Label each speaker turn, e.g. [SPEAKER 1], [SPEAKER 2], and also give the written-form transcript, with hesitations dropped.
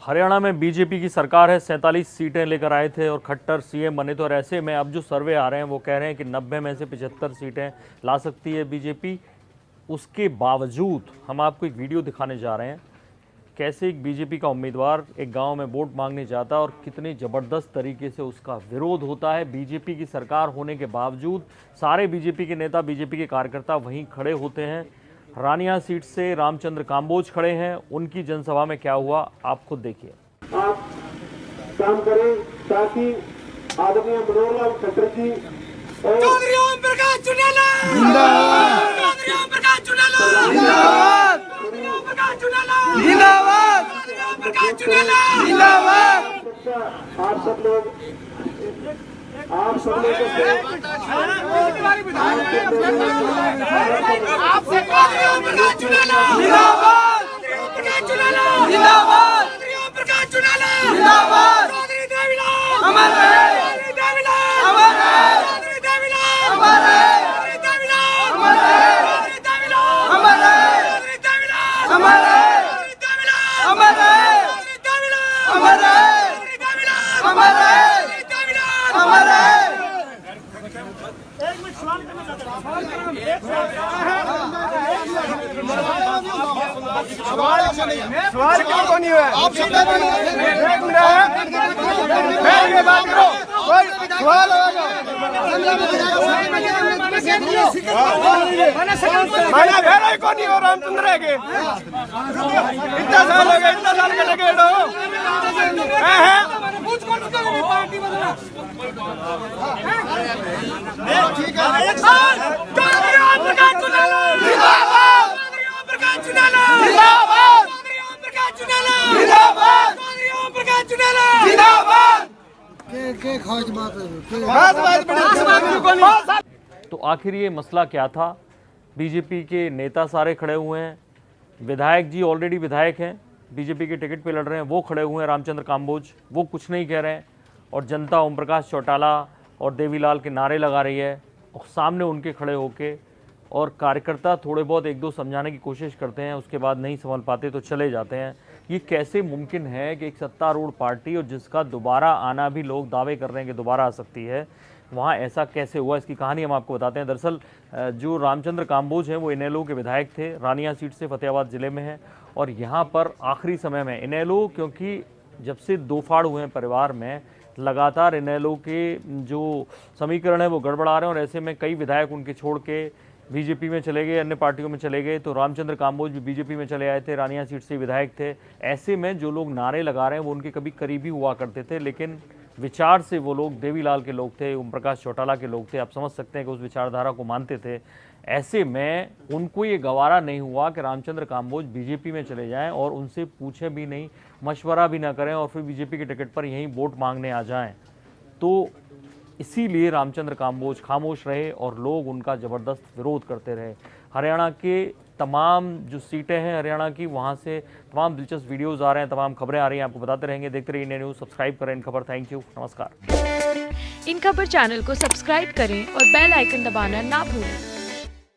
[SPEAKER 1] हरियाणा में बीजेपी की सरकार है, 47 सीटें लेकर आए थे और खट्टर सीएम बने। तो और ऐसे में अब जो सर्वे आ रहे हैं वो कह रहे हैं कि 90 में से 75 सीटें ला सकती है बीजेपी। उसके बावजूद हम आपको एक वीडियो दिखाने जा रहे हैं कैसे एक बीजेपी का उम्मीदवार एक गांव में वोट मांगने जाता है और कितने ज़बरदस्त तरीके से उसका विरोध होता है। बीजेपी की सरकार होने के बावजूद सारे बीजेपी के नेता, बीजेपी के कार्यकर्ता वहीं खड़े होते हैं। रानिया सीट से रामचंद्र काम्बोज खड़े हैं। उनकी जनसभा में क्या हुआ आप खुद देखिए।
[SPEAKER 2] आप काम करें ताकि आदरणीय मनोहर लाल खट्टर जी और
[SPEAKER 3] चौधरी ओम प्रकाश चुनाला जिंदाबाद, चौधरी ओम प्रकाश चुनाला जिंदाबाद, चौधरी ओम प्रकाश चुनाला जिंदाबाद, चौधरी ओम प्रकाश चुनाला जिंदाबाद।
[SPEAKER 2] आप सब लोग
[SPEAKER 3] आपसे चौधरी ओम प्रकाश चुनाला जिंदाबाद, चौधरी ओम प्रकाश चुनाला जिंदाबाद, चौधरी ओम प्रकाश चुनाला जिंदाबाद, चौधरी देवीलाल अमर रहे, चौधरी देवीलाल अमर रहे, चौधरी देवीलाल अमर रहे, चौधरी देवीलाल अमर रहे, चौधरी देवीलाल अमर रहे, चौधरी देवीलाल अमर रहे, चौधरी देवीलाल अमर रहे, चौधरी देवीलाल अमर रहे, चौधरी देवीलाल अमर रहे, चौधरी देवीलाल अमर रहे।
[SPEAKER 4] सवाल क्यों को नहीं हुआ? आप सब बात करो, कोई सवाल होगा? मैंने भेड़ा को नहीं हो रामचंद्र के इतना साल हो गया, इतना साल के लगे
[SPEAKER 1] तो आखिर ये मसला क्या था? बीजेपी के नेता सारे खड़े हुए हैं, विधायक जी ऑलरेडी विधायक हैं, बीजेपी के टिकट पे लड़ रहे हैं, वो खड़े हुए हैं, रामचंद्र काम्बोज, वो कुछ नहीं कह रहे हैं और जनता ओम प्रकाश चौटाला और देवीलाल के नारे लगा रही है और सामने उनके खड़े होके और कार्यकर्ता थोड़े बहुत एक दो समझाने की कोशिश करते हैं, उसके बाद नहीं समझ पाते तो चले जाते हैं। ये कैसे मुमकिन है कि एक सत्तारूढ़ पार्टी और जिसका दोबारा आना भी लोग दावे कर रहे हैं कि दोबारा आ सकती है, वहाँ ऐसा कैसे हुआ? इसकी कहानी हम आपको बताते हैं। दरअसल जो रामचंद्र काम्बोज हैं वो इनेलो के विधायक थे, रानिया सीट से फतेहाबाद ज़िले में है और यहाँ पर आखिरी समय में इनेलो, क्योंकि जब से दो फाड़ हुए हैं परिवार में, लगातार इनेलो के जो समीकरण है वो गड़बड़ा रहे हैं और ऐसे में कई विधायक उनके छोड़ के बीजेपी में चले गए, अन्य पार्टियों में चले गए। तो रामचंद्र काम्बोज भी बीजेपी में चले आए थे, रानिया सीट से विधायक थे। ऐसे में जो लोग नारे लगा रहे हैं वो उनके कभी करीबी हुआ करते थे, लेकिन विचार से वो लोग देवीलाल के लोग थे, ओम प्रकाश चौटाला के लोग थे। आप समझ सकते हैं कि उस विचारधारा को मानते थे। ऐसे में उनको ये गवारा नहीं हुआ कि रामचंद्र काम्बोज बीजेपी में चले जाएं और उनसे पूछें भी नहीं, मशवरा भी ना करें और फिर बीजेपी के टिकट पर यहीं वोट मांगने आ जाएं। तो इसीलिए रामचंद्र काम्बोज खामोश रहे और लोग उनका ज़बरदस्त विरोध करते रहे। हरियाणा के तमाम जो सीटें हैं हरियाणा की, वहाँ से तमाम दिलचस्प वीडियोस आ रहे हैं, तमाम खबरें आ रही हैं, आपको बताते रहेंगे। देखते रहिए इंडिया न्यूज़, सब्सक्राइब करें इन खबर। थैंक यू, नमस्कार।
[SPEAKER 5] इन खबर चैनल को सब्सक्राइब करें और बेल आइकन दबाना ना भूलें।